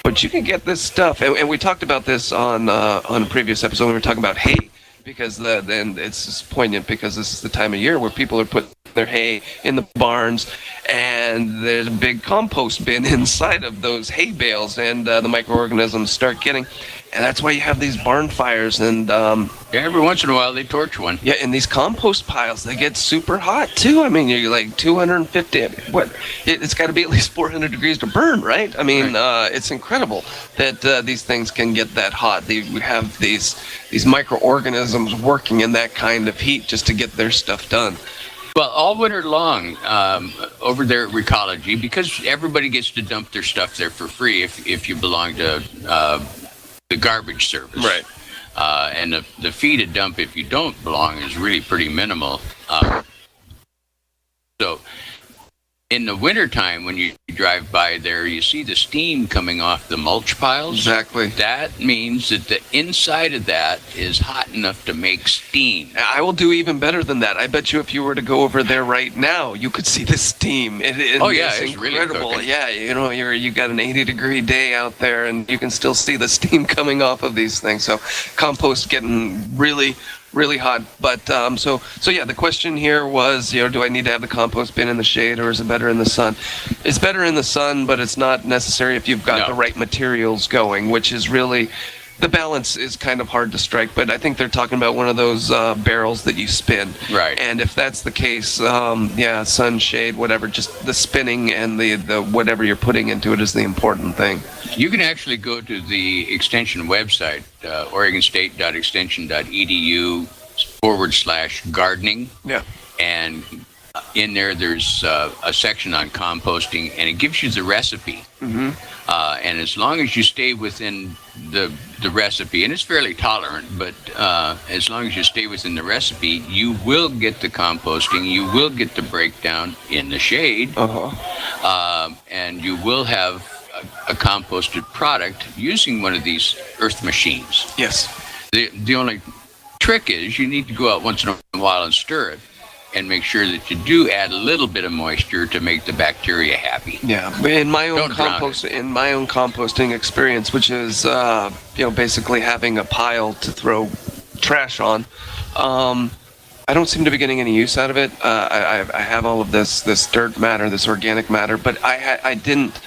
But you can get this stuff, and we talked about this on a previous episode when we were talking about hay, because then it's just poignant because this is the time of year where people are putting their hay in the barns, and there's a big compost bin inside of those hay bales, and the microorganisms start getting, and that's why you have these barn fires, and
Every once in a while, they torch one.
yeah, and these compost piles, they get super hot too. I mean, you're like 250. It's got to be at least 400 degrees to burn, right? I mean, it's incredible that these things can get that hot. We have these microorganisms working in that kind of heat just to get their stuff done.
Well, all winter long, over there at Recology, because everybody gets to dump their stuff there for free if you belong to the garbage service.
Right.
And the fee to dump if you don't belong is really pretty minimal. So in the wintertime, when you drive by there, you see the steam coming off the mulch piles.
Exactly.
That means that the inside of that is hot enough to make steam.
I will do even better than that. I bet you if you were to go over there right now, you could see the steam. It's
really
incredible.
cooking.
Yeah, you got an 80-degree day out there, and you can still see the steam coming off of these things. So compost getting really, really hot. But so yeah, the question here was, do I need to have the compost bin in the shade, or is it better in the sun? It's better in the sun, but it's not necessary if you've got the right materials going, which is really, the balance is kind of hard to strike. But I think they're talking about one of those barrels that you spin.
Right.
And if that's the case, sun, shade, whatever, just the spinning and the whatever you're putting into it is the important thing.
You can actually go to the extension website, oregonstate.extension.edu/gardening.
Yeah.
And in there's a section on composting, and it gives you the recipe.
Mm-hmm.
And as long as you stay within the recipe, and it's fairly tolerant, but as long as you stay within the recipe, you will get the composting, you will get the breakdown in the shade, and you will have a composted product using one of these earth machines.
Yes.
The only trick is you need to go out once in a while and stir it, and make sure that you do add a little bit of moisture to make the bacteria happy.
Yeah, in my own
Don't
composting experience, which is basically having a pile to throw trash on, I don't seem to be getting any use out of it. I have all of this dirt matter, this organic matter, but I didn't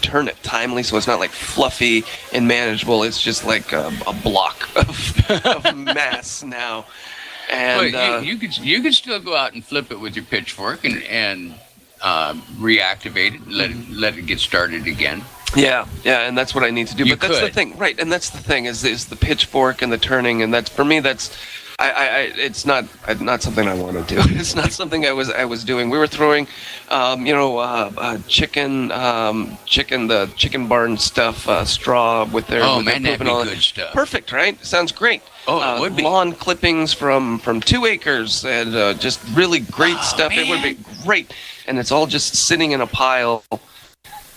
turn it timely, so it's not like fluffy and manageable. It's just like a block of mass now. And
well, you could still go out and flip it with your pitchfork and reactivate it, and let it get started again.
Yeah, and that's what I need to do. But that's the thing, right? And that's the thing is the pitchfork and the turning, and that's for me. That's it's not something I want to do. It's not something I was doing. We were throwing, the chicken barn stuff, straw with their.
Oh man, that'd be good stuff.
Perfect, right? Sounds great.
Oh, it would be.
Lawn clippings from 2 acres and just really great stuff.
Man.
It would be great, and it's all just sitting in a pile.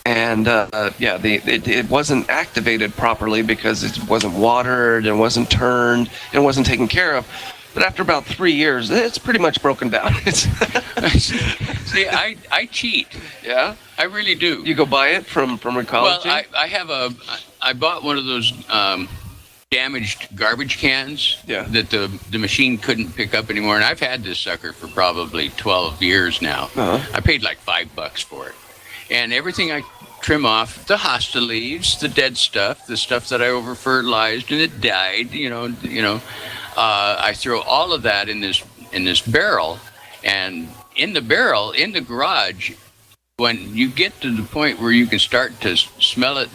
And it wasn't activated properly because it wasn't watered and wasn't turned and wasn't taken care of. But after about 3 years, it's pretty much broken down.
See, I cheat.
Yeah,
I really do.
you go buy it from Recology.
Well, I bought one of those damaged garbage cans
Yeah.
that the machine couldn't pick up anymore, and I've had this sucker for probably 12 years now.
Uh-huh.
I paid like $5 for it, and everything I trim off, the hosta leaves, the dead stuff, the stuff that I over fertilized and it died, I throw all of that in this barrel, and in the barrel in the garage, when you get to the point where you can start to smell it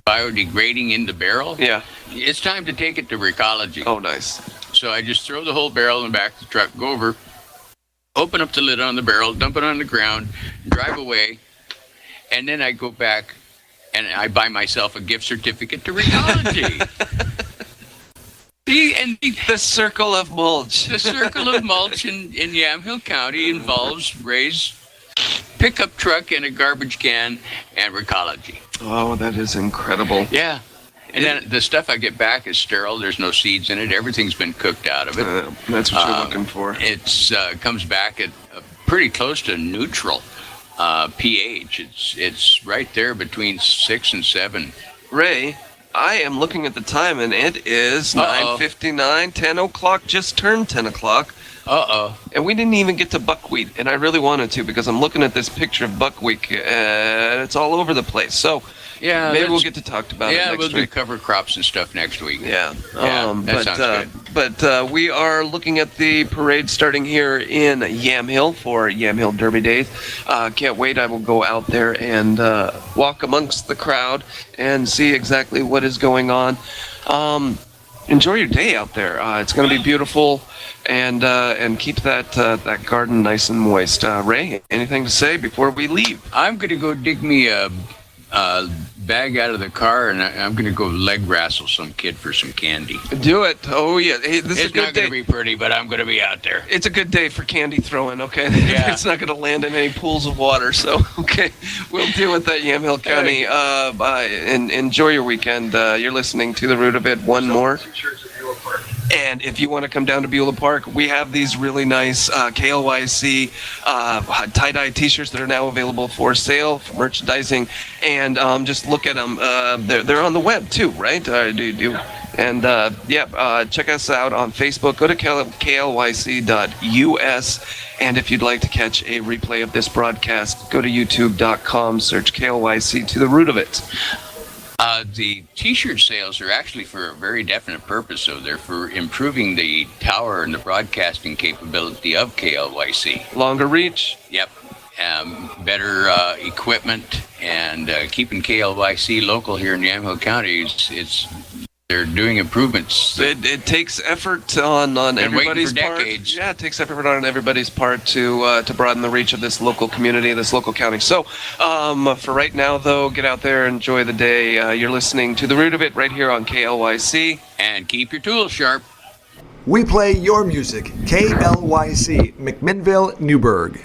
biodegrading in the barrel,
Yeah.
it's time to take it to Recology.
Oh, nice.
So I just throw the whole barrel in the back of the truck, go over, open up the lid on the barrel, dump it on the ground, drive away, and then I go back and I buy myself a gift certificate to Recology.
The circle of mulch.
The circle of mulch in Yamhill County involves Ray's pickup truck and a garbage can and Recology.
Oh, that is incredible.
Yeah. And then the stuff I get back is sterile. There's no seeds in it. Everything's been cooked out of it.
That's what you're looking for.
It's comes back at pretty close to neutral pH. It's right there between 6 and 7.
Ray, I am looking at the time, and it is
Uh-oh.
9:59. 10 o'clock just turned 10 o'clock.
Uh-oh.
And we didn't even get to buckwheat, and I really wanted to because I'm looking at this picture of buckwheat, and it's all over the place. So
Yeah.
maybe we'll
that's-
get to talk about it
Yeah,
next
we'll do
week.
cover crops and stuff next week.
Yeah,
that sounds good.
But we are looking at the parade starting here in Yamhill for Yamhill Derby Days. Can't wait. I will go out there and walk amongst the crowd and see exactly what is going on. Enjoy your day out there. It's going to be beautiful, and keep that garden nice and moist. Ray, anything to say before we leave?
I'm going to go dig me a bag out of the car, and I'm going to go leg wrestle some kid for some candy.
Do it. Oh yeah, hey, this is a
It's
good
not
day.
going to be pretty, but I'm going to be out there.
It's a good day for candy throwing, okay?
Yeah.
It's not going to land in any pools of water, so, okay. We'll deal with that, Yamhill County. Bye. And enjoy your weekend. You're listening to The Root of It. One more. And if you want to come down to Beulah Park, we have these really nice KLYC tie-dye t-shirts that are now available for sale, for merchandising. And just look at them. They're on the web, too, right? And check us out on Facebook. Go to KLYC.us. And if you'd like to catch a replay of this broadcast, go to youtube.com, search KLYC to The Root of It.
The T-shirt sales are actually for a very definite purpose. So they're for improving the tower and the broadcasting capability of KLYC.
Longer reach.
Yep. Better equipment and keeping KLYC local here in Yamhill County. They're doing improvements.
It takes effort on everybody's
waiting for
part.
decades.
Yeah, it takes effort on everybody's part to broaden the reach of this local community, this local county. So, for right now, though, get out there, enjoy the day. You're listening to The Root of It right here on KLYC.
And keep your tools sharp.
We play your music. KLYC, McMinnville, Newburgh.